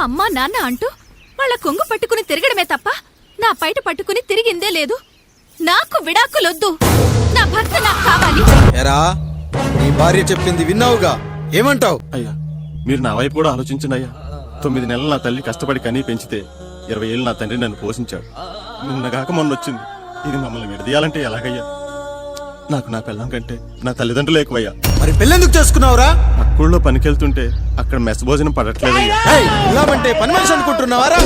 అమ్మా నాన్న అంటూ వాళ్ళ కొంగు పట్టుకుని తిరగడమే తప్ప నా పైట పట్టుకుని తిరిగిందే లేదు. నాకు విడాకులొద్దు, నా భర్త నాకు కావాలి. ఎరా నీ భార్య చెప్పింది విన్నావుగా, ఏమంటావు? అయ్యా మీరు నా వైపు కూడా ఆలోచించండి అయ్యా. 9 నెలలు నా తల్లి కష్టపడి కనీ పెంచితే 20 ఏళ్ళు నా తండ్రి నన్ను పోషించాడు. నిన్నగాక మొన్న వచ్చింది. ఇది మమ్మల్ని విడదీయాలంటే ఎలాగయ్యా? నాకు నా పిల్లం కంటే నా తల్లిదండ్రులు ఎక్కువయ్యా. మరి పెళ్ళెందుకు చేసుకున్నావురా? అక్కుల్లో పనికెళ్తుంటే అక్కడ మెస్ భోజనం పడట్లేదయ్యా. ఇలామంటే పని మనిషి అనుకుంటున్నావారా?